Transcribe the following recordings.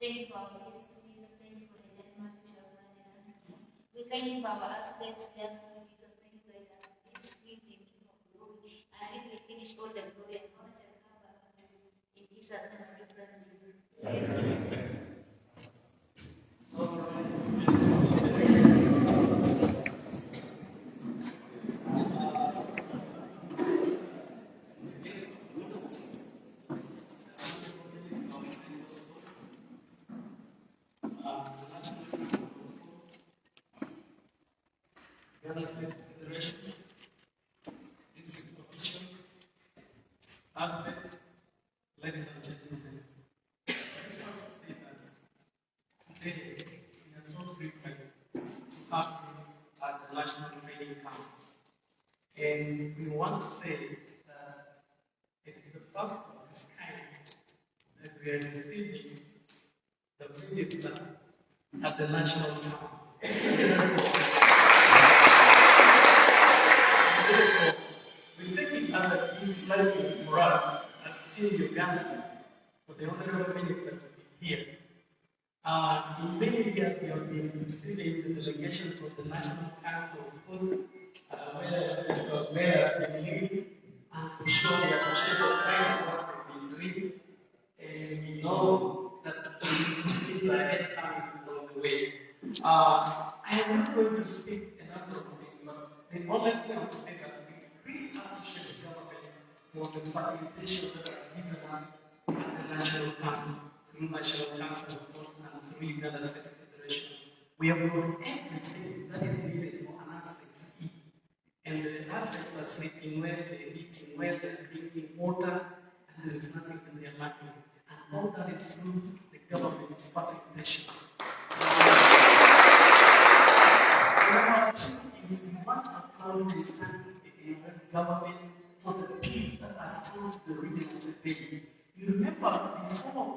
thank you for our Jesus, thank you for the Denmark children. We thank you for our athletes, yes, Jesus, thank you for that. It's we thank you for glory. And if we finish all the glory and honor and cover in Jesus' name, we pray. Amen. Ladies and gentlemen, I just want to say that today we are so privileged to have you at the National Training Camp. And we want to say that it is the first of its kind that we are receiving the minister at the National Camp. We take it as a huge blessing for us as Team Uganda, for the Honorable Minister to be here. In many years, we have been receiving the delegations of the National Council of Sports, where Mr. Mayor has been leading, and for sure we appreciate the kind of what we've been doing, and we know that things are ahead coming along the way. I am not going to speak a number of things, but the honest thing I would say that we really appreciate the government for the facilitation that has given us at the national camp, through National Council of Sports and through Uganda State Federation. We have got everything that is needed for an athlete to eat. And the athletes are sleeping well, they're eating well, they're drinking water, and there is nothing that they're lacking. And all that is through the government's facilitation. Number two is we want to applaud the government for the peace that has come to the region of the Bay. You remember before,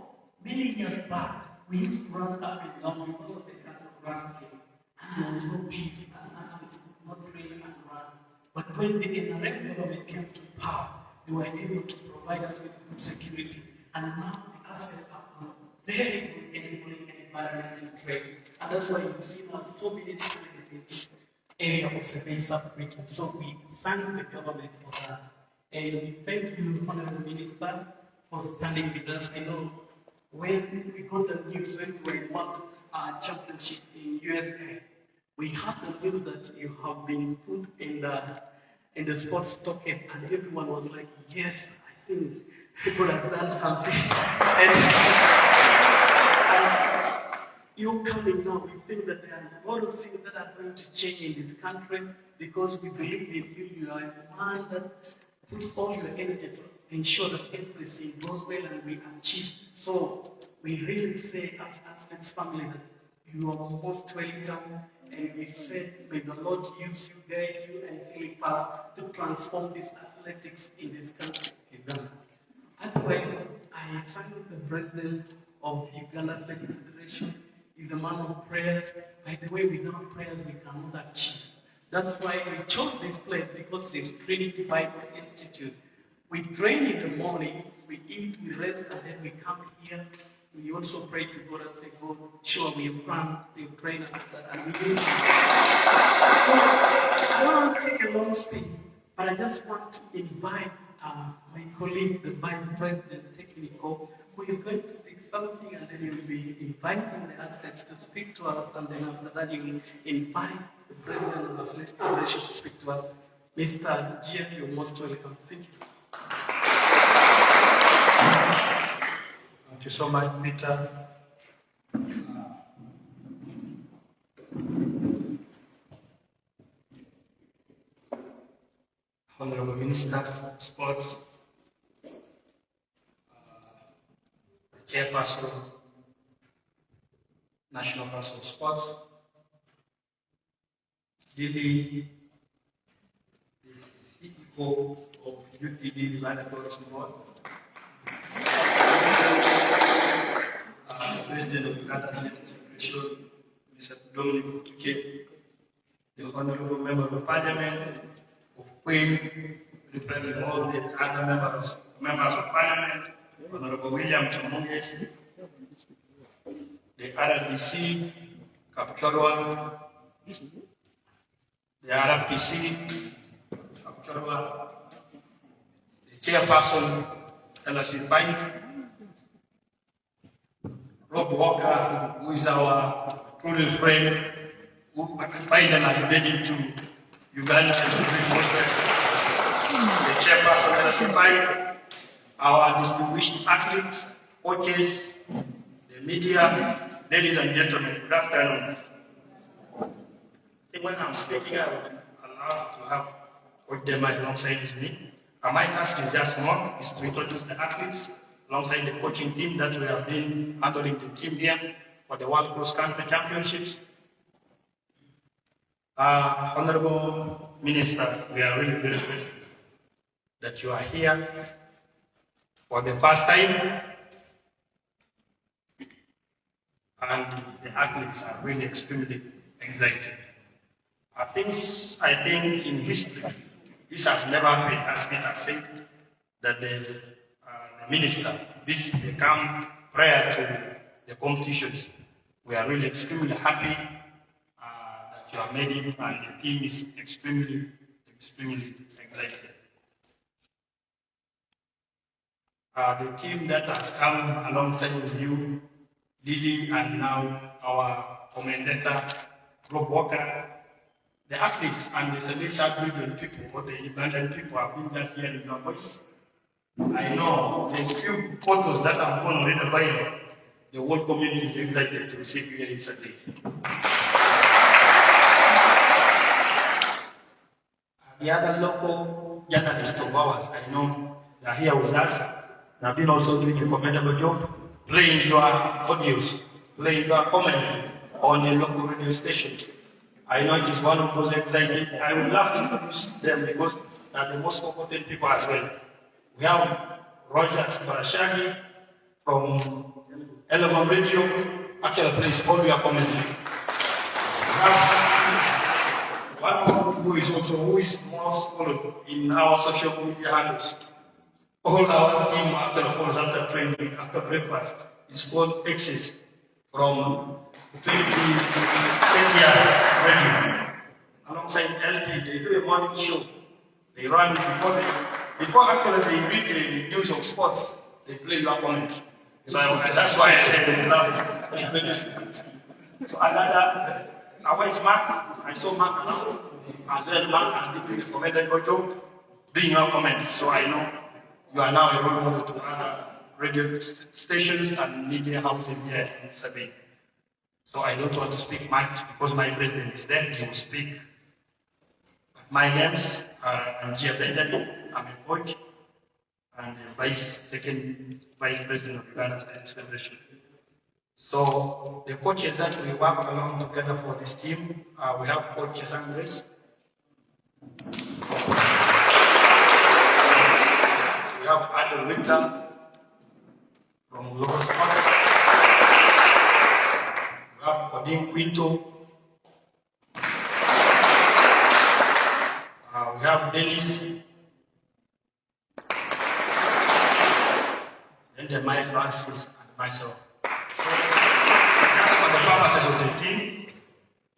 many years back, we used to run up and down because of the cattle grasping, and there was no peace, and athletes could not train and run. But when the NRF government came to power, they were able to provide us with good security, and now the athletes are very good enabling an environment to train. And that's why you see now so many different in this area of the Bay sub-region. So we thank the government for that. And we thank you, Honorable Minister, for standing with us. I know when we got the news when we won our championship in USA, we had the news that you have been put in the sports docket, and everyone was like, yes, I think people have done something. And you coming now, we think that there are a lot of things that are going to change in this country because we believe in you. You are a man that puts all your energy to ensure that everything goes well and we achieve. So we really say as athletes family that you are most welcome, and we said may the Lord use you, guide you, and help us to transform this athletics in this country, Uganda. Otherwise, I thank the president of Uganda State Federation. He's a man of prayers. By the way, without prayers we cannot achieve. That's why we chose this place, because it's Trinity Bible Institute. We train in the morning, we eat, we rest, and then we come here. We also pray to God and say, God, sure, we have planned, we train us, and we do. So, I don't want to take a long speech, but I just want to invite my colleague, the Vice President Technical, who is going to speak something, and then he will be inviting the athletes to speak to us, and then after that, he will invite the President of the Athletic Federation to speak to us. Mr. Gia, you're most welcome. Thank you. Thank you so much, Peter. Honorable Minister of Sports, the Chairperson, National Council of Sports, DD, the CEO of UTD Uganda Tourism Board, the President of Uganda State Federation, Mr. Dominic Tuke, the Honorable Member of Parliament of Queen, representing all the other members of Parliament, Honorable William Chamunges, the RBC, Kapchorwa, the RPC, Kapchorwa, the chairperson, LSC Bank, Rob Walker, who is our truly friend, who finally has made it to Uganda and the chairperson, LSC Bank, our distinguished athletes, coaches, the media, ladies and gentlemen, good afternoon. I think when I'm speaking, I would allow to have Coach Dema alongside me. And my task is just one, is to introduce the athletes alongside the coaching team that we have been handling the team here for the World Cross Country Championships. Honorable Minister, we are really very grateful that you are here for the first time. And the athletes are really extremely excited. I think in history, this has never been, as Peter said, that the minister, they come prior to the competitions. We are really extremely happy that you have made it, and the team is extremely excited. The team that has come alongside with you, Lily, and now our commentator, Rob Walker, the athletes and the Celestial Region people, or the Ugandan people have been just hearing your voice. I know there's few photos that have gone already viral. The whole community is excited to receive you here today. The other local journalists of ours, I know, they are here with us. They have been also doing a commendable job, playing your audios, playing your commentary on the local radio station. I know it is one of those exciting. I would love to introduce them because they are the most important people as well. We have Rogers Barashagi from Element Radio, actually plays all your commentary. We have one who is most followed in our social media handles. All our team after follows after training, after breakfast, is called X's from 20 radio. Alongside LP, they do a morning show. They run before actually they read the news of sports, they play your comment. So that's why I said they love. So another, our is Mark. I saw Mark around as well. Mark has been doing a commented job, doing your comment. So I know you are now a role model to other radio stations and media houses here in Sabine. So I don't want to speak much because my president is there. He will speak. My name's Njia Benjamin. I'm a coach and second vice president of Uganda Athletics Federation. So the coaches that we work along together for this team, we have Coach Sangres. We have Adam Winter from Lower Sports. We have Odin Quinto. We have Dennis. And then Mike Francis and myself. That's for the purposes of the team.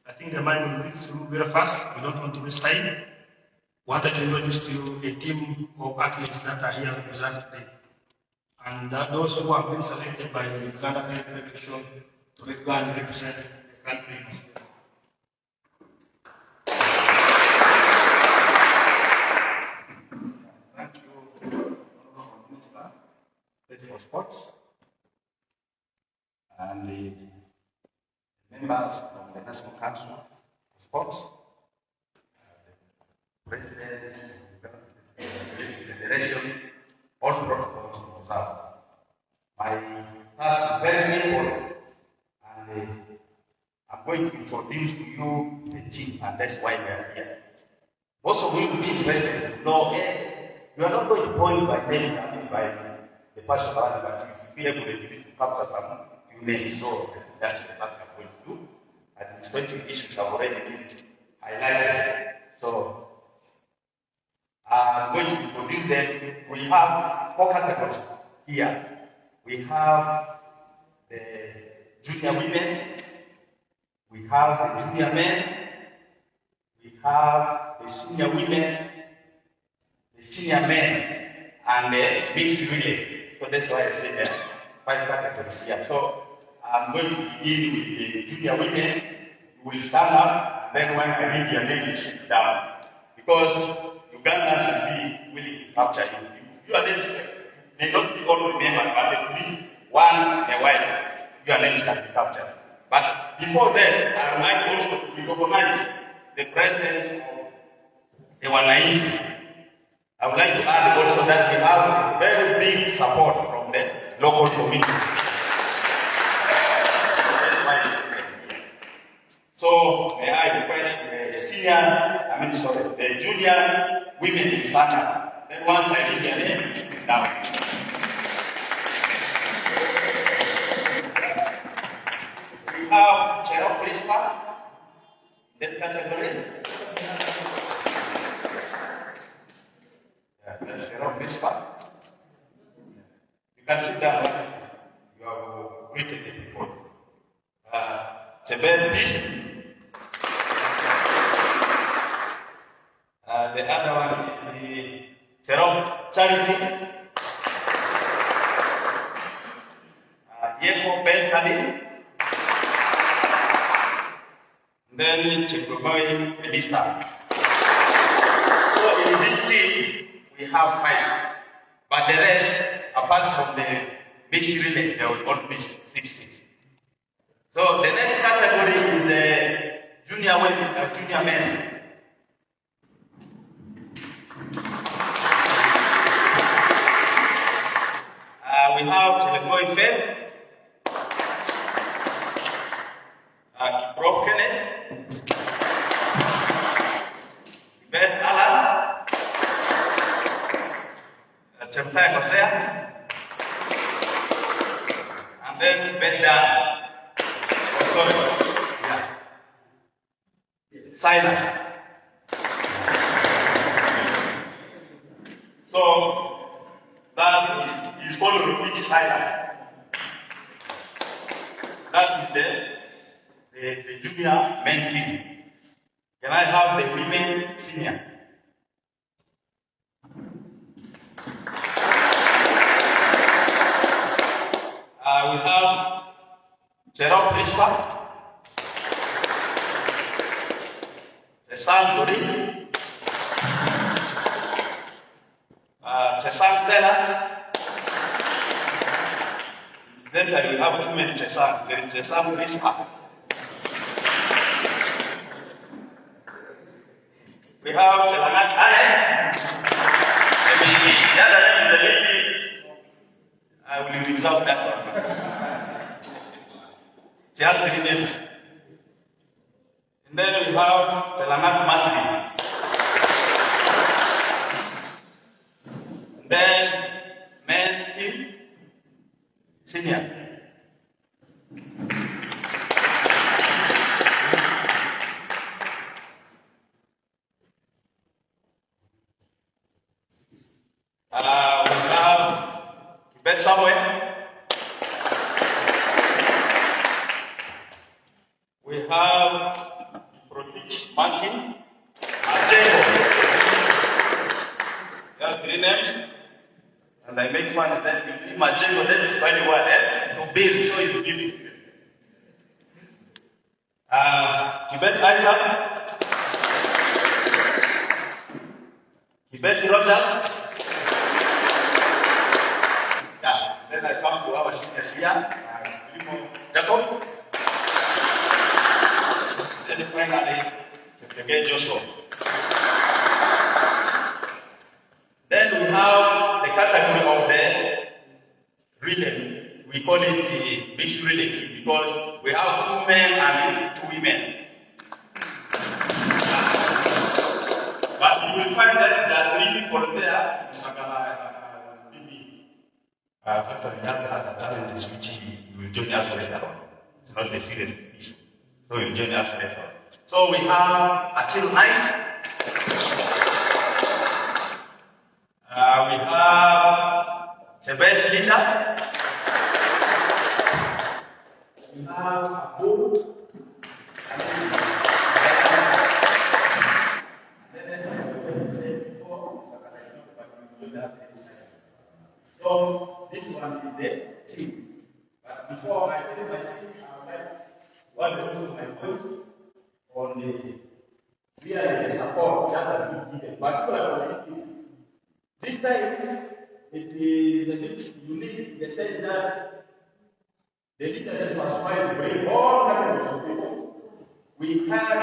I think the mind will read through very fast. We don't want to waste time. Wanted to introduce to you a team of athletes that are here with us today. And those who have been selected by the Uganda Federation to represent the country in Australia. Thank you, Honorable Minister, for Sports, and the members of the National Council of Sports, the President of the Federation, all protocols observed. My task is very simple, and I'm going to introduce to you the team, and that's why we are here. Most of you will be interested to know, you are not going to point by name, by the person, but you will be able to capture some few names. So that's the task I'm going to do. And the 20 issues have already been highlighted. So I'm going to introduce them. We have 4 categories here. We have the junior women, we have the junior men, we have the senior women, the senior men, and the mixed relay. So that's why I say that 5 categories here. So I'm going to begin with the junior women. You will stand up, and then when I read your name, you sit down. Because Uganda should be willing to capture you. Your names may not be all remembered, but at least once in a while, your names can be captured. But before that, I would like also to recognize the presence of the Wananchi. I would like to add also that we have very big support from the local community. So may I request the junior women in stand up. Then once I read their name, you sit down. We have Cherop Prispa in this category. That's Cherop Prispa. You can sit down once you have greeted the people. Chebet Peace. The other one is the Cherop Charity. Yeko Ben Kadi. Then Chikogoi Elisa. So in this team, we have 5. But the rest, apart from the mixed relay, there will all be 6. So the next category is the junior women, junior men. We have Chelengoi Fed, Kiprop Kenneth, Beth Alan, Chemtai Hosea, and then Benda. Silas. So that is called to repeat Silas. That is the junior men team. Can I have the women senior? We have Cherop Prispa, Chesan Dori, Chesan Stella. Then we have too many Chesan. There is Chesan Prispa. We have Chelangat Ale. The other name is the lady. I will reserve that one. She has 3 names. And then we have Chelangat Masri. Then men team senior. We have Beth Samuel. We have Protich Martin. There are 3 names. And I make fun of that. You Majengo, that is very well. To build, so it will give it. Kibet Isaac. Kibet Rogers. Yeah, then I come to our seniors here. Jacob. Then finally, to get Joshua. Then we have the category of the relay. We call it the mixed relay because we have 2 men and 2 women. But you will find that there are 3 people there. Actually, that's a challenge which you will join us later on. It's not a serious issue. So you'll join us later on. So we have Achille Knight. We have Chebet Lita. We have that so this one is the team. But before I tell my CV, I would like to also my point on the really the support that has been given, particularly for this team. This time it is a bit unique in the sense that the leadership was trying to bring all kinds of people. We had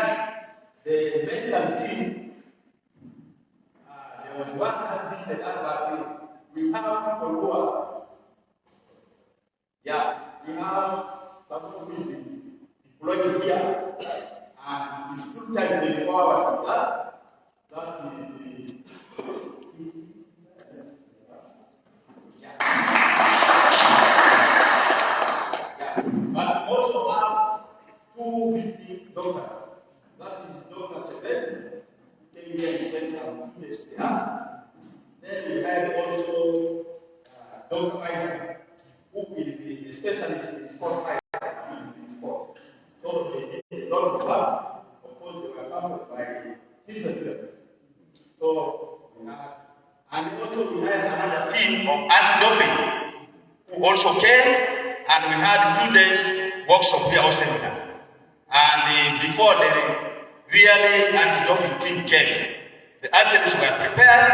the medical team. There was one that visited our team. We have people who are, we have someone who is deployed here, and it's full time 24 hours in class. That is but we also have two visiting doctors. That is Dr. Chebet, who came here and spent some 2 days with us. Then we had also Dr. Isaac, who is a specialist in sports science. So they did a lot of work. Of course, they were accompanied by physiotherapists. So we had, and also we had another team of anti-doping who also came, and we had 2 days workshop here also seminar. And before the really anti-doping team came, the athletes were prepared.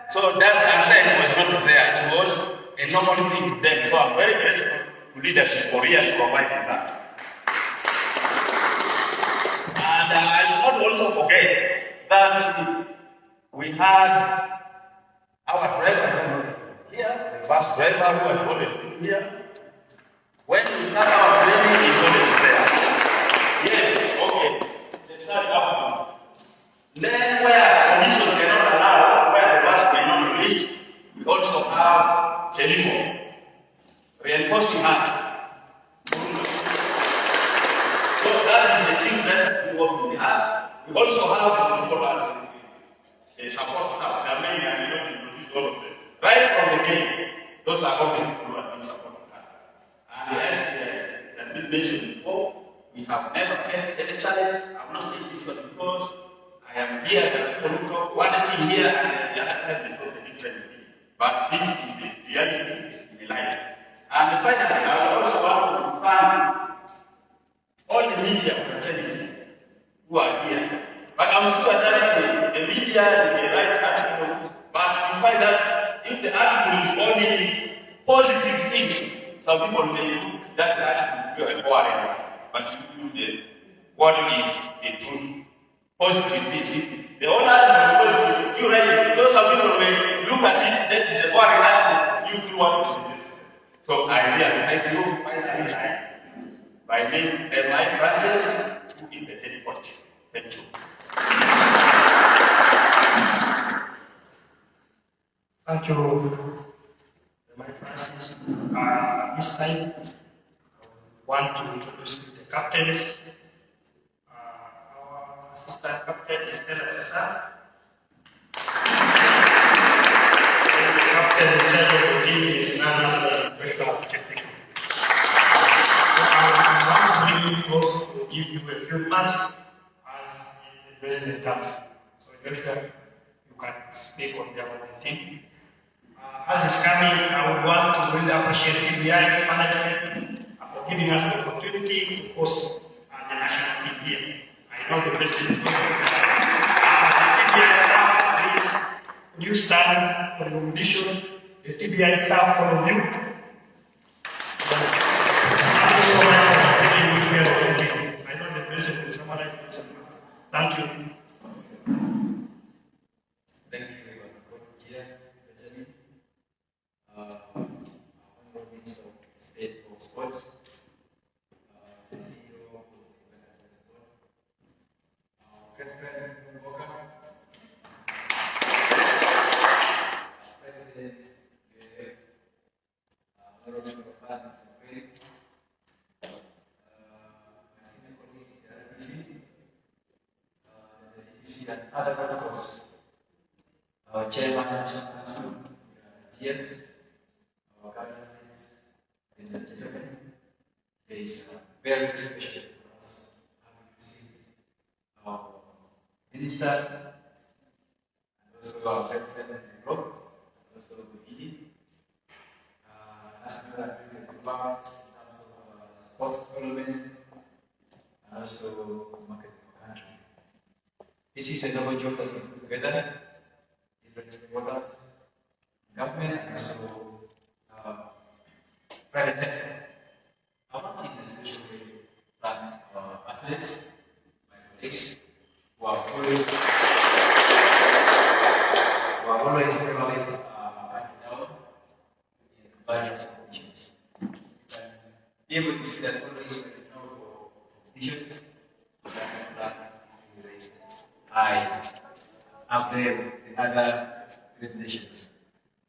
So that answer was not there. It was a normal thing to them. So I'm very grateful to leadership for really providing that. And I should not also forget that we had our driver here, the bus driver who has always been here. When we start our training, he's always there. Yes, okay. They start up. Then where conditions cannot allow, where the bus cannot reach, we also have telephone, reinforcing us. So that is the team that we work with us. We also have the support staff, the main and we don't introduce all of them. Right from the beginning, those are all the people who have been supporting us. And as has been mentioned before, we have never had any challenge. I'm not saying this one because I am here, the people who talk one thing here and the other time they talk a different thing. But this is the reality in the life. And finally, I would also want to thank all the media fraternity who are here. But I'm sure that the media they write article, but you find that if the article is only positive things, some people may look that the article is boring. But you do what is the truth, positive things. The whole article is positive, you write it. Because some people may look at it, that is a boring article, you do what is this. So I really thank you finally by name M.I. Francis, who is the head coach. Thank you. Thank you, M.I. Francis. This time, I want to introduce the captains. Our assistant captain is Ella Tessa. The captain in charge of the team is Nana, the director of technical. I want to also give you a few months as the president comes. So Joshua, you can speak on behalf of the team. As is coming, I would want to really appreciate TBI management for giving us the opportunity to host the national team here. I know the president is going to TBI staff, please, would you stand for the recognition? The TBI staff, all of you. I know the president is someone like this. Thank you. Thank you very much. Honorable Minister of State for Sports, the CEO of the Ugandan Sport, great friend Ogwang, President, Honorable Partner, my senior colleague in the RBC, the DBC and other protocols, our chairman, National Council, GS, our government, ladies and gentlemen, it is very special for us having received our minister and also our president and group, and that are doing the work in terms of sports development and also marketing the country. This is a double job that we put together, different stakeholders, government and also private sector. I want to especially thank our athletes, my colleagues, who are always coming down in various conditions. Be able to see that always when you know conditions, that is raised. I am there with the other presentations.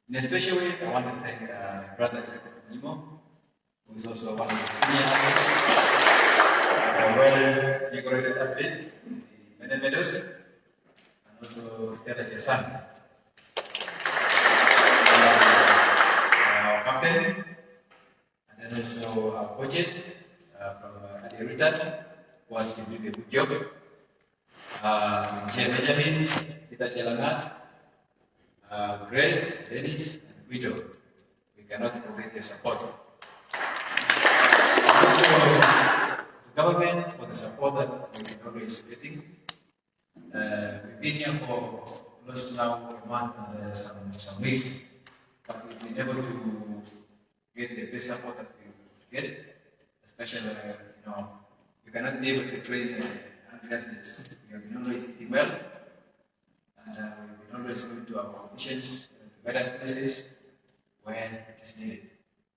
In a special way, I want to thank my brother Nimo, who is also one of the senior well-decorated athletes in the medal medals, and also Stella Jasan, our captain, and then also our coaches from Adi Rutan, who has been doing a good job. Jay Benjamin, Peter Chelangat, Grace, Dennis, and Guido. We cannot forget their support. To government for the support that we've been always getting. We've been here for close to now a month and some weeks, but we've been able to get the best support that we get, especially you cannot be able to train athletes. We have been always eating well, and we've been always going to our competitions, to various places when it is needed.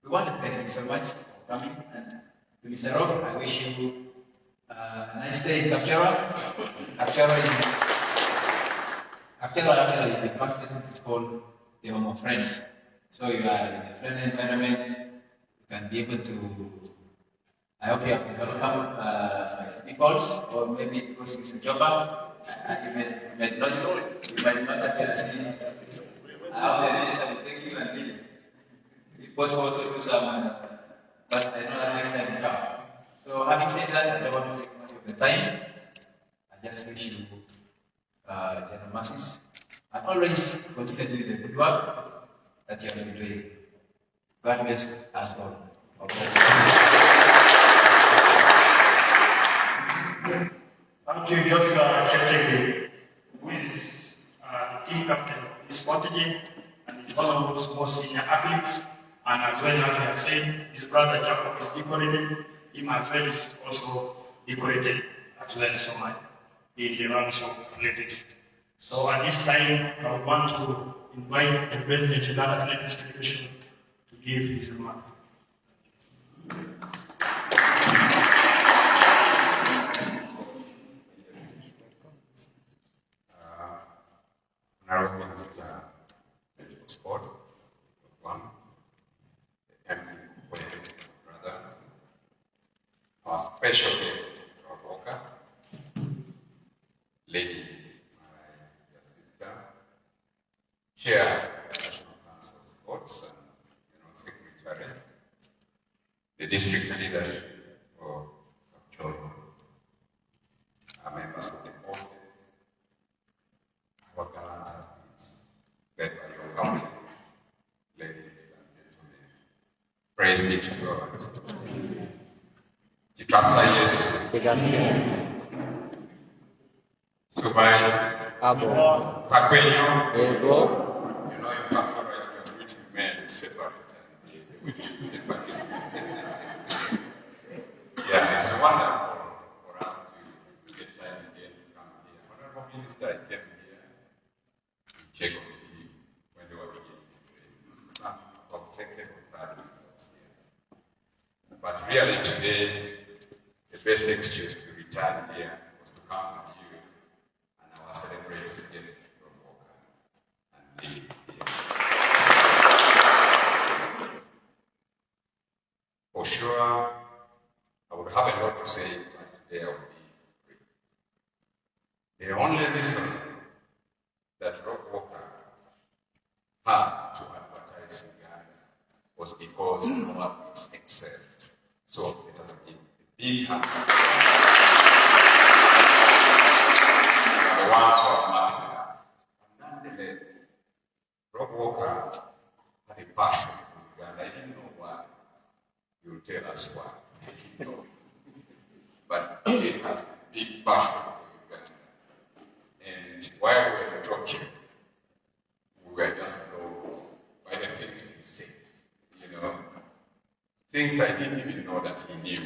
We want to thank you so much for coming, and to Mr. Rob, I wish you a nice day in Kapchara. Kapchara actually the first sentence is called the home of friends. So you are in a friendly environment, you can be able to, I hope you have been welcome by city calls, or maybe because it's a job, you may not appear as I hope that thank you and leave. If possible, also do some, but I know that next time you come. So having said that, I don't want to take much of the time. I just wish you general masses and always continue doing the good work that you have been doing. God bless us all. Thank you, Joshua Cheptegei, who is the team captain of this strategy and is one of those most senior athletes. And as well as he has said, his brother Jacob is decorated. Him as well is also decorated as well, so much in the ranks of athletics. So at this time, I would want to invite the President of the Athletics Federation to give his remarks. Honorable Minister of Sport, Ogwang, the MP brother, our special guest, Rob Walker, lady, my sister, chair of the National Council of Sports, and secretary, the district leadership of Kapcholo, our members of the board, our gallant athletes, led by your council, ladies and gentlemen. Praise be to God. Jikasta Yesu. Subai. Abo. Takwenyo. Ego. You know, you can't go right to which men separate and participate. Yeah, it's wonderful for us to get time again to come here. Honorable Minister, I came here to check on the team when they were beginning to train. About second or third week I was here. But really today, the best excuse to return here was to come with you and our celebration guest from Walker and lead here. For sure, I would have a lot to say, but today I will be brief. The only reason that Rob Walker had to advertise Uganda was because our athletes excelled. So it has been a big hand. The ones who are marketing us. But nonetheless, Rob Walker had a passion for Uganda. I didn't know why. will tell us why. No. But it has big passion for Uganda. And while we were talking, we were just blown by the things he said. You know, things I didn't even know that he knew.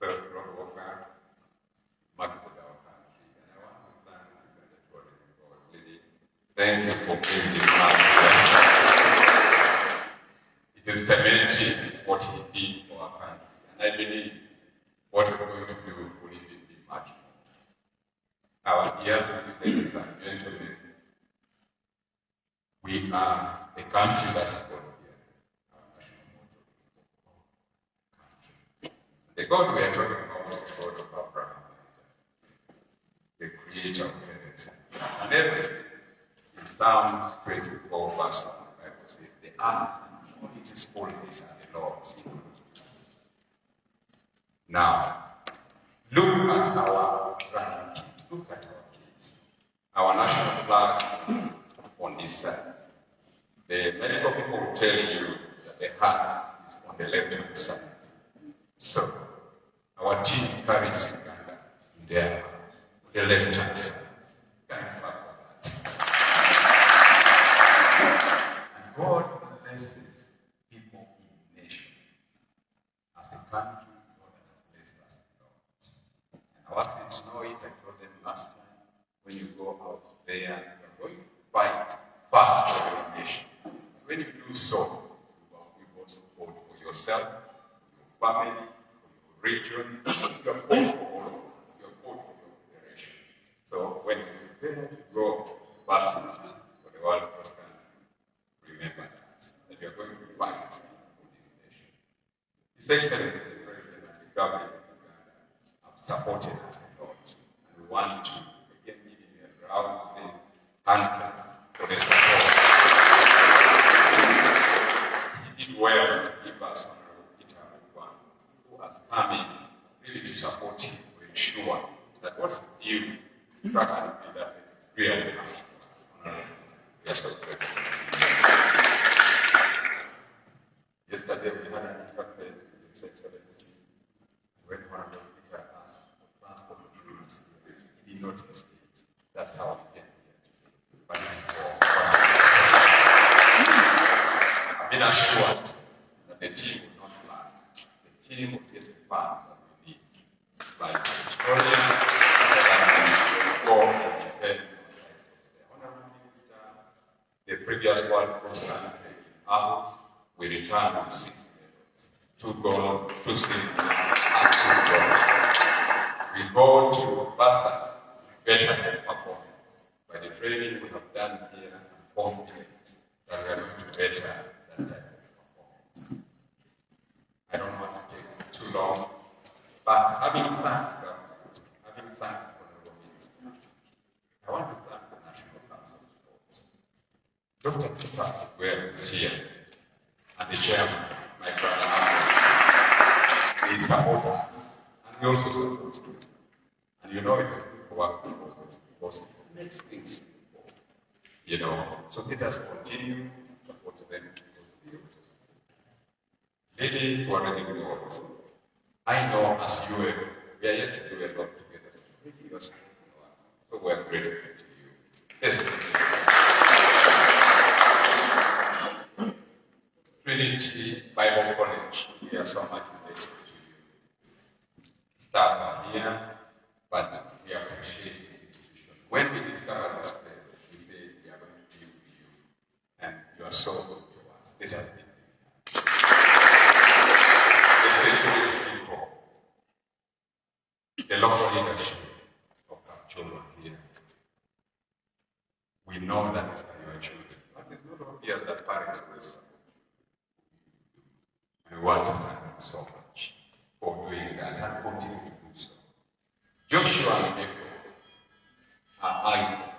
So, Lord Walker, much for our country. And I want to thank Uganda for really. Thank you for being the man. It is cementing what he did for our country. And I believe what we're going to do will even be much more. Our dear ladies and gentlemen, we are a country that is called here. Our national motto is country. The God we are talking about is the God of Abraham, the creator of heaven and everything. In Psalm 24, verse 1, the Bible says, the earth and all its fullness are the Lord's. Now, look at our grandkids, look at our kids. Our national flag on this side. The medical people will tell you that the heart is on the left-hand side. So, our team carries Uganda in their heart, the left-hand side. Thank you for that. And God blesses people in nations. As a country, God has blessed us a lot. And our kids know it. I told them last time, when you go out there, you are going to fight fast for your nation. When you do so, you also vote for yourself, for your family, for your region, you vote for all of us, you vote for your federation. So when you prepare to go fast for the world cross country, remember that you are going to fight for this nation. His Excellency, the President and the government of Uganda have supported us a lot, and we want to again give him a rousing hand for the support. He did well to give us Honorable Peter Ogwang, who has come in really to support him, to ensure that what's due practically that it really comes to us. Yes, sir. Yesterday we had an interface with His Excellency. When Honorable Peter asked for transport agreements, he did not hesitate. That's how we came here today. But it's for I've been assured that the team will not lag. The team will get the funds that we need, like the historians, that go and defend the Honorable Minister, the previous one cross country in Aarhus, we returned with 6 medals, 2 gold, 2 silver, and 2 bronze. We go to Bathurst, better performance. By the training we have done here, I'm confident that we are going to better that type of performance. I don't want to take too long, but having thanked the government, having thanked the Honorable Minister, I want to thank the National Council of Sports. Dr. Peter Ogwang is here, and the chairman, my brother, they support us, and we also support you. And you know it's work because it makes things simple. You know, so let us continue to support them. Lady Tourism Board, I know as you are, we are yet to do a lot together. Really, you're so we're grateful to you. Yes, Trinity Bible College, we are so much grateful to you. Staff are here, but we appreciate this institution. When we discovered this place, we said we are going to be with you, and you are so good to us. Let us be. The local leadership of our children here. We know that these are your children, but it's not obvious that parents will support. And we want to thank you so much for doing that and continue to do so. Joshua and Jacob are icons.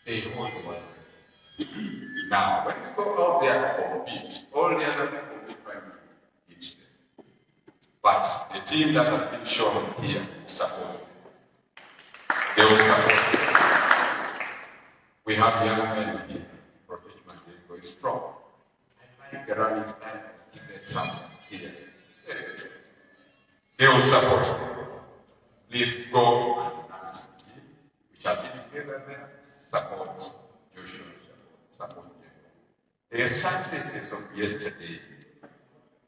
They hold the world. Now, when you go out there and compete, all the other people will be trying to beat them. But the team that has been shown here will support them. They will support them. We have young men here. Professional Jacob is strong. I Gerard is trying to get something here. Very good. They will support you. Please go and understand. We shall be together there. Support Joshua. Support them. The successes of yesterday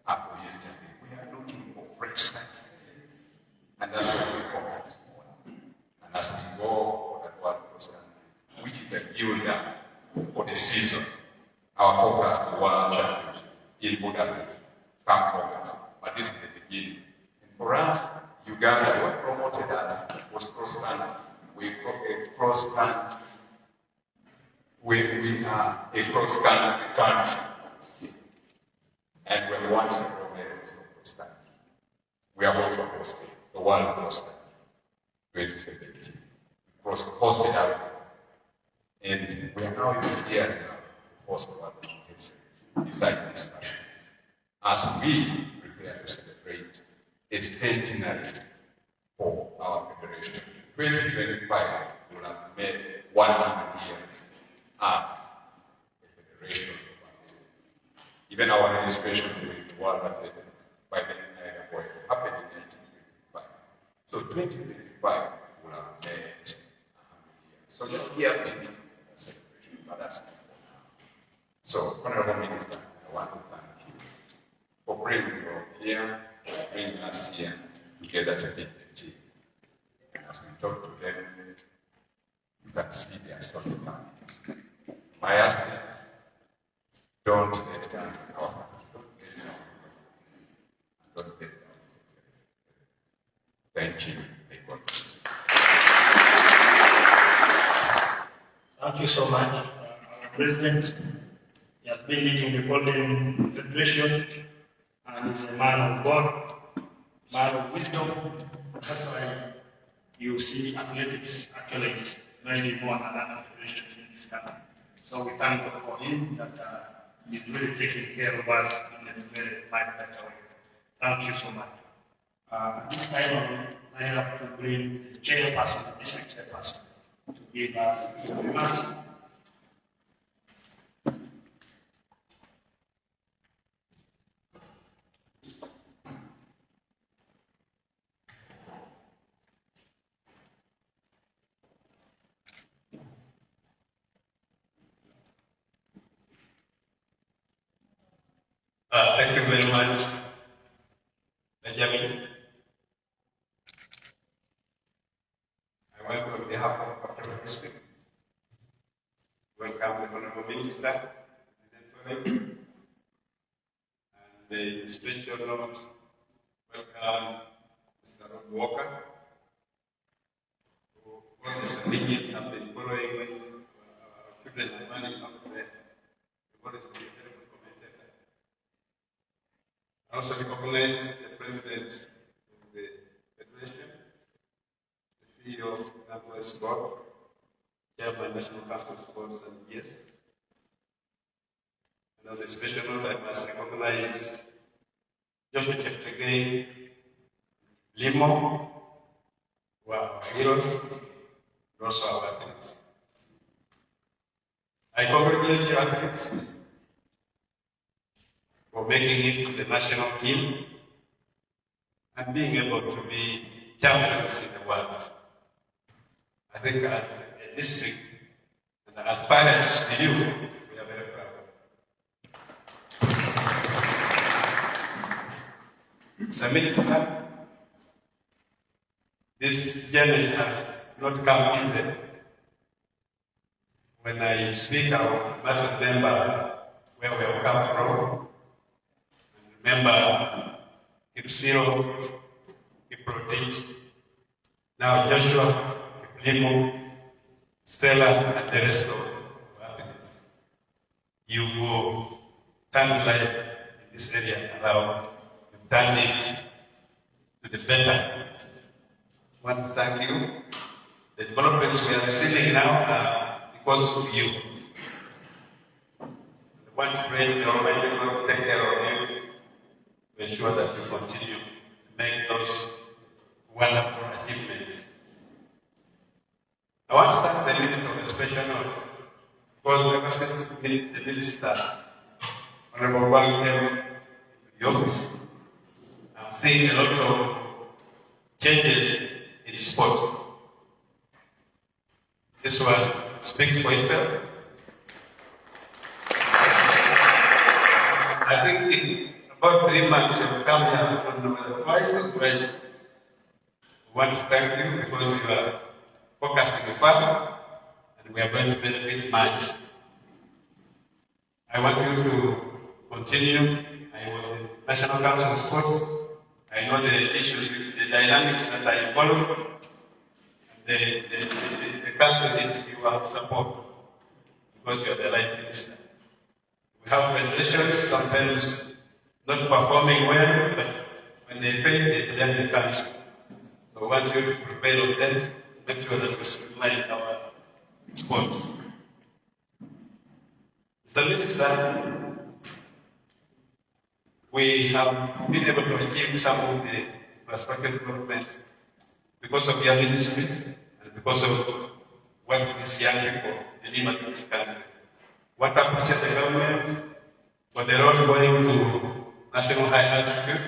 are for yesterday. We are looking for fresh successes. And that's what we focus on. And as we go for that one person, which is the builder for the season, our focus is the World Championship in Budapest, come August. But this is the beginning. And for us, Uganda, what promoted us was cross-country. We cross-country. We are a cross-country country. And we want several medals of cross-country. We are also hosting the World Cross-Country 2017. We hosted out. And we are now even here now to host the World Cross-Country beside this country. As we prepare to celebrate a centenary for our federation. 2025 will have made 100 years as a federation. Even our registration with the World Athletics by the Niagara happened in 1925. So 2025 will have made 100 years. So you're here to be a celebration, but that's not for now. So, Honorable Minister, I want to thank you for bringing you here, bringing us here together to meet the team. And as we talk to them, you can see their strong talent. My ask is, don't let down our heart. Don't let down. Thank you. May God bless you. Thank you so much. Our President, he has been leading the Golden Federation and is a man of God, man of wisdom. That's why you see athletics archaeologists mainly more than other federations in this country. So we thank God for him that he's really taking care of us in a very much better way. Thank you so much. At this time, I have to bring the chairperson, the district chairperson, to give us the remarks. Thank you very much, Benjamin. I welcome on behalf of Capital District. Welcome the Honorable Minister, and the special note, welcome Mr. Walker, who all the Sardinians have been following children and money up there. I also recognize the President of the Federation, the CEO of Ugandan Sport, Chairman National Council of Sports and yes. And on a special note, I must recognize Joshua Cheptegei, Limo, who are our heroes, and also our athletes. I congratulate your athletes for making it to the national team and being able to be champions in the world. I think as a district and as parents to you, we are very proud. Mr. Minister, this journey has not come easy. When I speak, I must remember where we have come from. Remember Kipsiro, Kiprotich, now Joshua, Kiplimo, Stella, and the rest of the athletes. You've turned life in this area around. You've turned it to the better. I want to thank you. The developments we are receiving now are because of you. I want to pray the Almighty God to take care of you. Ensure that you continue to make those wonderful achievements. I want to thank the Minister of the Special Note because ever since the Minister Honorable Ogwang came to the office, I'm seeing a lot of changes in sports. This one speaks for itself. I think in about 3 months you'll come here, I don't know whether twice or thrice. We want to thank you because you are focusing far and we are going to benefit much. I want you to continue. I was in National Council of Sports. I know the issues, the dynamics that are involved. The council needs your support because you are the right minister. We have federations sometimes not performing well, but when they fail, they blame the council. So I want you to prevail on them, make sure that we streamline our sports. Mr. Minister, we have been able to achieve some of the infrastructure developments because of your ministry and because of what these young people deliver to this country. Want to appreciate the government for the road going to national high altitude.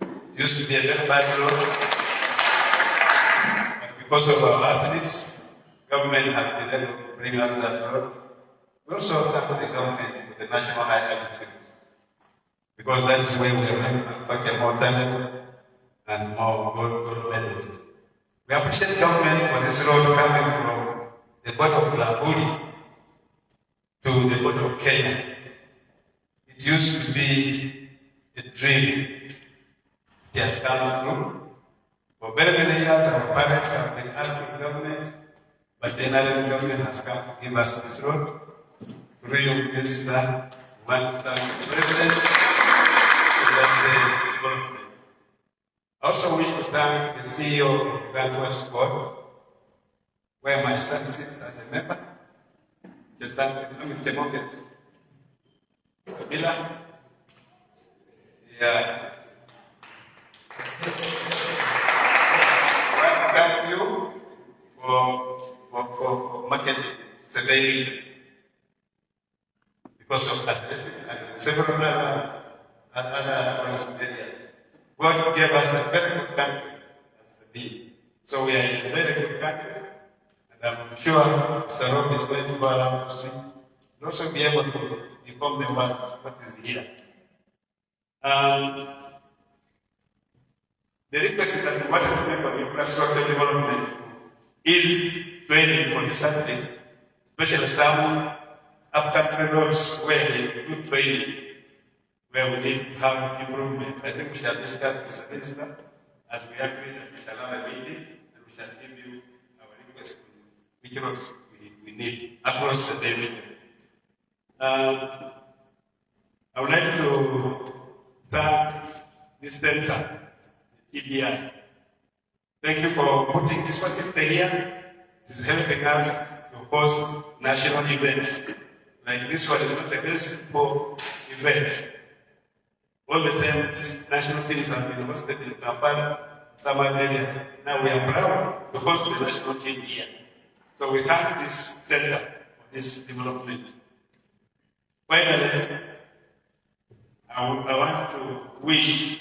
It used to be a very bad road, but because of our athletes, government has been able to bring us that road. We also thank the government for the national high altitude, because that's where we are going to manufacture more talents and more gold medals. We appreciate government for this road coming from the border of Lamburi to the border of Kenya. It used to be a dream. It has come true. For very many years, our parents have been asking government, but the Nigerian government has come to give us this road. Through your minister, we want to thank the president for that development. I also wish to thank the CEO of Ugandan Board, where my son sits as a member. Just thank Mr. Mokes. Kabila. Yeah. Thank you for marketing surveying because of athletics and several other areas. God gave us a very good country as a being. So we are in a very good country, and I'm sure Sarom is going to go around to see, and also be able to inform the world what is here. The request that we wanted to make on infrastructure development is training for these athletes, especially some upcountry roads where they do training, where we need to have improvement. I think we shall discuss, Mr. Minister, as we agree that we shall have a meeting and we shall give you our request on which roads we need across the region. I would like to thank this center, the TBI. Thank you for putting this facility here. It is helping us to host national events. Like this one is not a very simple event. All the time, these national teams have been hosted in Kampala, some other areas. Now we are proud to host the national team here. So we thank this center for this development. Finally, I want to wish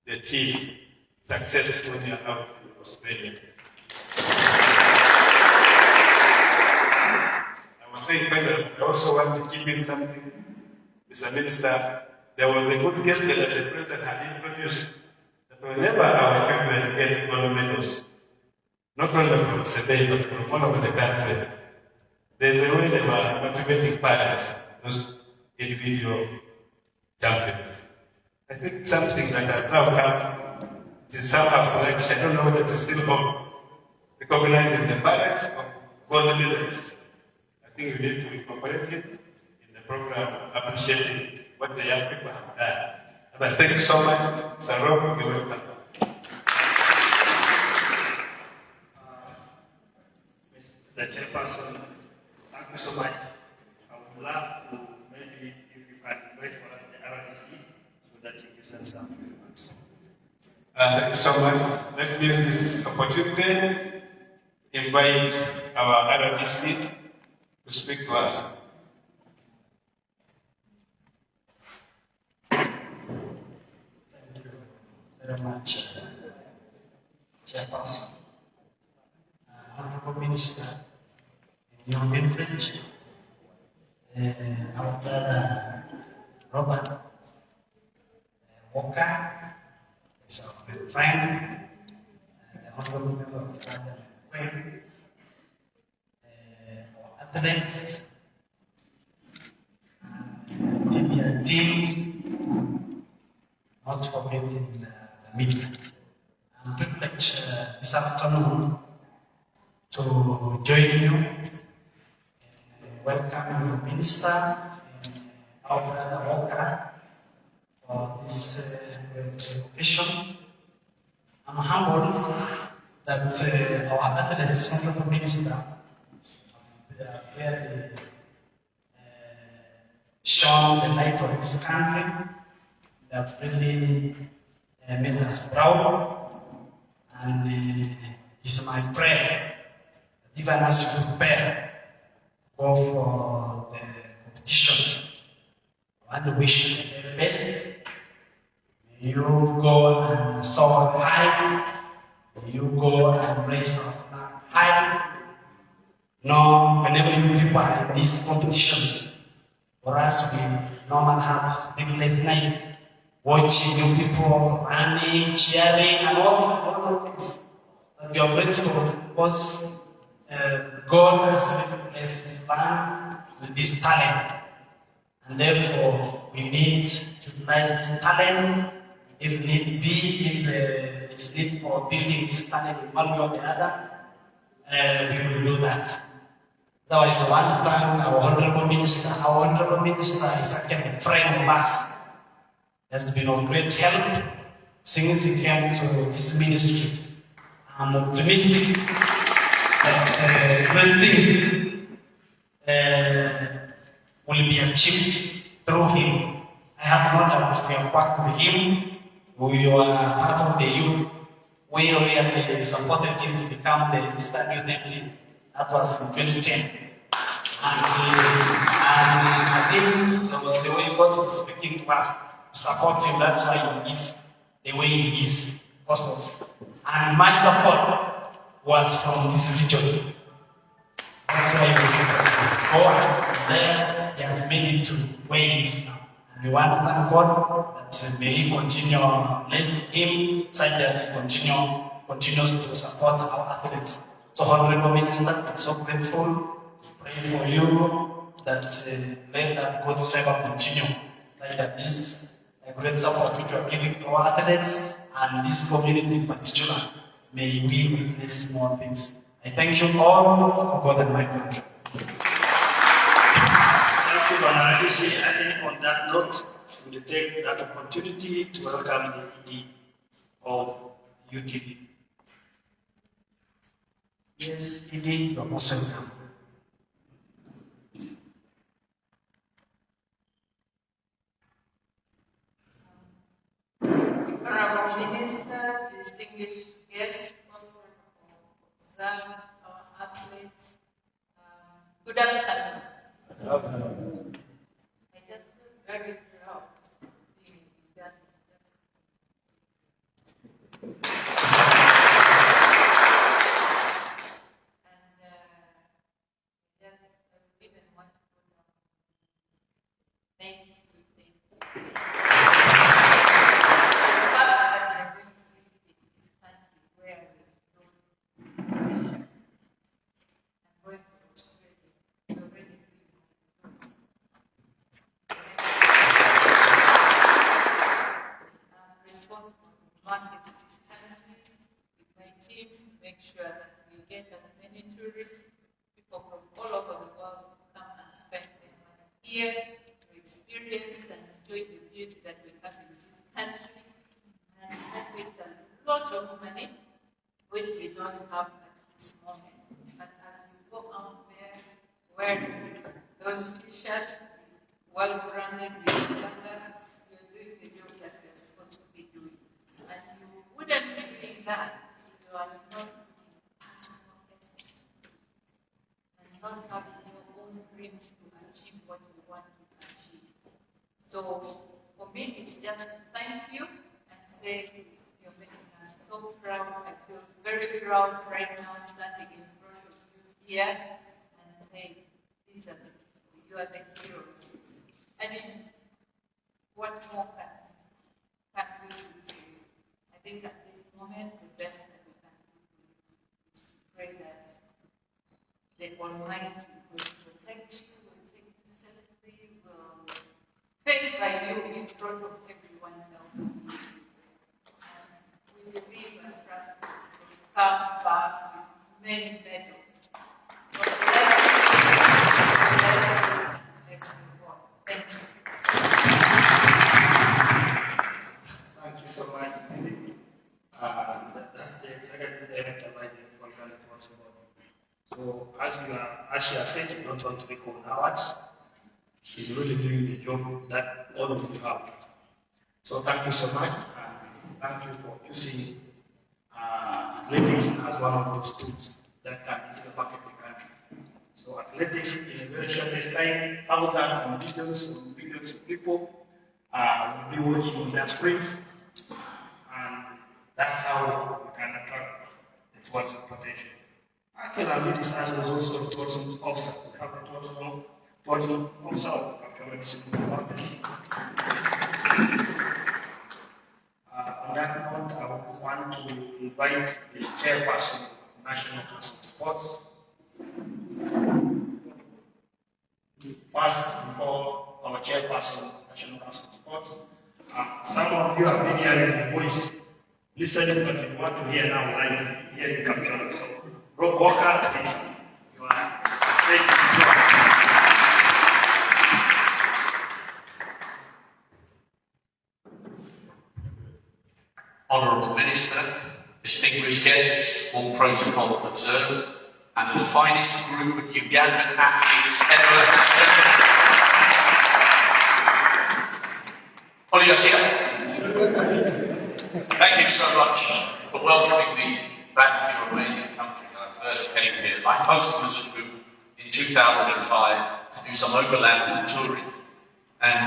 the team success when they are out in Australia. I was saying, I also want to keep in something, Mr. Minister. There was a good gesture that the president had introduced that whenever our children get gold medals, not only from Sebei, but from all over the country, there's a way they were motivating parents, those individual champions. I think it's something that has now come to somehow selection. I don't know whether it is still on, recognizing the parents of gold medalists. I think we need to incorporate it in the program, appreciating what the young people have done. But thank you so much, Sarom, you're welcome. The chairperson, thank you so much. I would love to maybe if you can invite for us the RDC so that you can send some remarks. Thank you so much. Let me use this opportunity to invite our RDC to speak to us. very much, Chairperson, Honorable Minister, and your beverage, our brother Robert Walker is our good friend, the Honorable Member of Ogwang, our athletes, the team, not forgetting the media. I'm privileged this afternoon to join you and welcome your minister and our brother Walker for this great occasion. I'm humbled that our athletes, honorable minister, have really shown the light of this country. They have really made us proud, and it's my prayer that even as you prepare to go for the competition, I want to wish you the very best. May you go and soar high. May you go and raise up high. No, whenever you people are in these competitions, for us, we normally have sleepless nights watching you people running, cheering, and all the things. But we are grateful because God has really blessed this band with this talent. And therefore, we need to utilize this talent if need be, if it's need for building this talent in one way or the other, we will do that. Otherwise, I want to thank our Honorable Minister. Our Honorable Minister is actually a friend of us. He has been of great help since he came to this ministry. I'm optimistic that great things will be achieved through him. I have no doubt we have worked with him. We were part of the youth. We really supported him to become the Mr. Youth MP. That was in 2010. And I think that was the way God was speaking to us to support him. That's why he is the way he is. Because of, and my support was from this region. That's why he was God there. He has made it to where he is now. And we want to thank God that may he continue blessing him, such that he continues to support our athletes. So, Honorable Minister, I'm so grateful. Pray for you that let that God's favor continue. Like that this great support which you are giving to our athletes and this community in particular, may we witness more things. I thank you all for God and my country. Thank you, Honorable. I think on that note, we will take that opportunity to welcome the ED of UTV. Yes, indeed, you are most welcome. Honorable Minister, distinguished guests, observe our athletes. Good afternoon. I just feel very proud of being in Uganda. And just even want to put down. Thank you. Make sure that we get as many tourists, people from all over the world to come and spend their money here to experience and enjoy the beauty that we have in this country. And that takes a lot of money, which we don't have at this moment. But as you go out there, wearing those t-shirts, well-branded Uganda, you're doing the job that you're supposed to be doing. And you wouldn't be doing that if you are not putting personal effort and not having your own dreams to achieve what you want to achieve. So for me, it's just to thank you and say You're making us so proud. I feel very proud right now standing in front of you here and saying, these are the people, you are the heroes. I mean, what more can we do for you? I think at this moment, the best that we can do for you is to pray that the Almighty will protect you, will take you safely, will favor you in front of everyone else. And we believe and trust that you will come back with many medals. God bless you. Bless you all. Thank you. Thank you so much. That's the executive director by the Folkan Tourism Board. So as she has said, you don't want to be called awards. She's really doing the job that all of you have. So thank you so much, and thank you for choosing athletics as one of those tools that can easily market the country. So athletics is a very short time, thousands and millions of people will be watching on their screens, and that's how we can attract the tourism potential. Actually, this as was also a tourism officer. We have a tourism officer of Captain on that note, I would want to invite the chairperson of National Council of Sports. First, before our chairperson of National Council of Sports, some of you have been hearing the voice, listening, but you want to hear now live here in Captain. So, Rob Walker, please. You are ready to go. Honourable Minister, distinguished guests, all protocol observed, and the finest group of Ugandan athletes ever assembled. Thank you so much for welcoming me back to your amazing country. When I first came here, like most of us group in 2005 to do some overland touring, and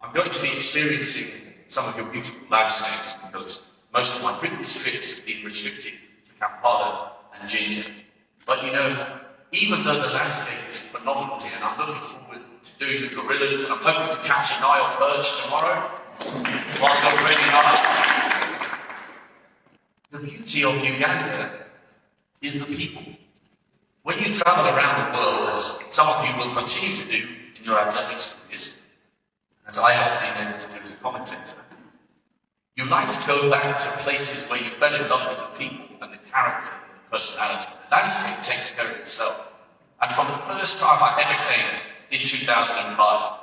I'm going to be experiencing some of your beautiful landscapes because most of my previous trips have been restricted to Kampala and Jinja. But you know, even though the landscape is phenomenal here, and I'm looking forward to doing the gorillas, and I'm hoping to catch a Nile perch tomorrow whilst I'm training hard. The beauty of Uganda is the people. When you travel around the world, as some of you will continue to do in your athletics careers, as I have been able to do as a commentator, you like to go back to places where you fell in love with the people and the character and the personality. The landscape takes care of itself. And from the first time I ever came in 2005,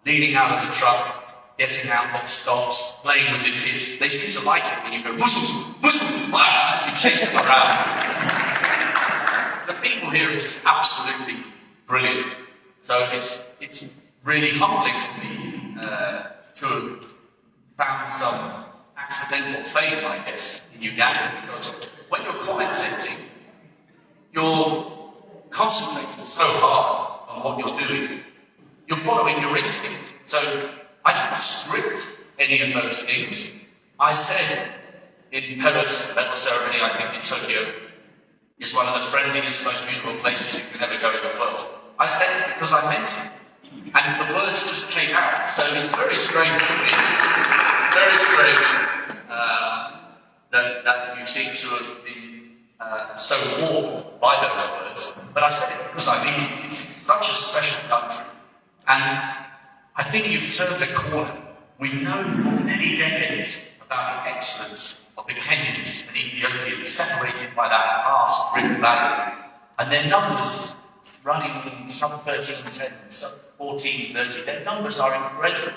leaning out of the truck, getting out at stops, playing with the kids, they seem to like it when you go, whistle, whistle, and you chase them around. The people here are just absolutely brilliant. So it's really humbling for me to have found some accidental fame, I guess, in Uganda, because when you're commentating, you're concentrating so hard on what you're doing, you're following your instinct. So I didn't script any of those things. I said in Peru's medal ceremony, I think in Tokyo, is one of the friendliest, most beautiful places you can ever go in the world. I said it because I meant it. And the words just came out. So it's very strange for me, very strange that you seem to have been so warmed by those words. But I said it because I mean it is such a special country. And I think you've turned a corner. We've known for many decades about the excellence of the Kenyans and Ethiopians separated by that vast Rift Valley. And their numbers running in some 13-10, some 14-30, their numbers are incredible.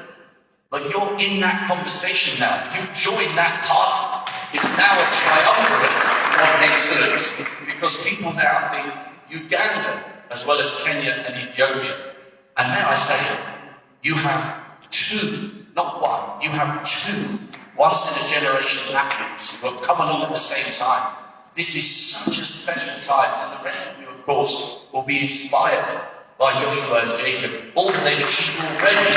But you're in that conversation now. You've joined that party. It's now a triumvirate of excellence because people now think Uganda as well as Kenya and Ethiopia. And now I say, you have two, not one, you have two once-in-a-generation athletes who have come along at the same time. This is such a special time, and the rest of you, of course, will be inspired by Joshua and Jacob, all that they've achieved already,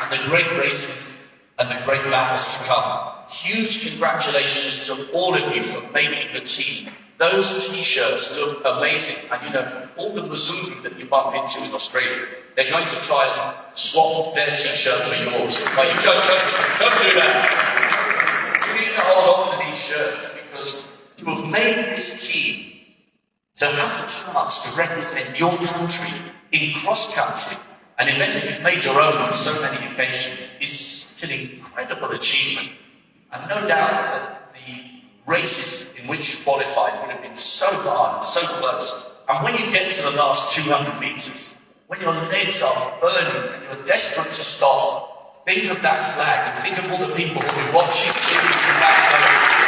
and the great races and the great battles to come. huge congratulations to all of you for making the team. Those t-shirts look amazing. And you know, all the Mzungu that you bump into in Australia, they're going to try and swap their t-shirt for yours. But you don't do that. You need to hold on to these shirts, because to have made this team, to have the chance to represent your country in cross-country, an event that you've made your own on so many occasions, is such an incredible achievement. And no doubt that the races in which you qualified would have been so hard and so close. And when you get to the last 200 meters, when your legs are burning and you're desperate to stop, think of that flag and think of all the people who will be watching you from that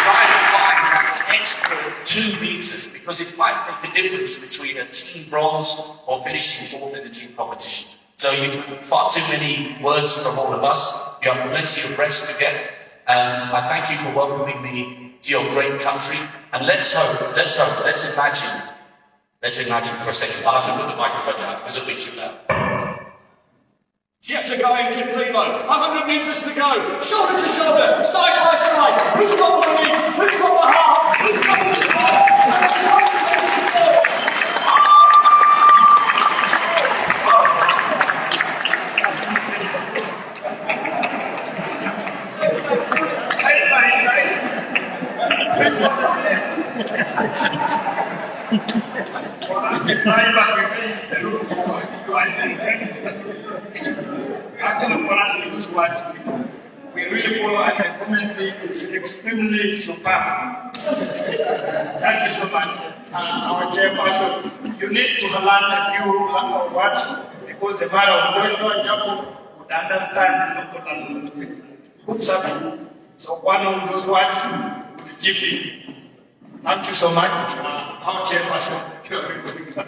trying to find that extra 2 meters, because it might make the difference between a team bronze or finishing fourth in the team competition. So you've far too many words from all of us. You have plenty of rest to get. I thank you for welcoming me to your great country. And let's hope, let's imagine for a second. I'll have to put the microphone down because it'll be too loud. Yet to go in Kiplimo, 100 metres to go, shoulder to shoulder, side by side. Who's got the lead? Who's got the heart? Who's got the heart? We really follow and the commentary is extremely superb. Thank you so much. Our chairperson, you need to learn a few words because the matter of Joshua and Jacob would understand the local language. Good service. So one of those words would give me. Thank you so much. Our chairperson, you are very good.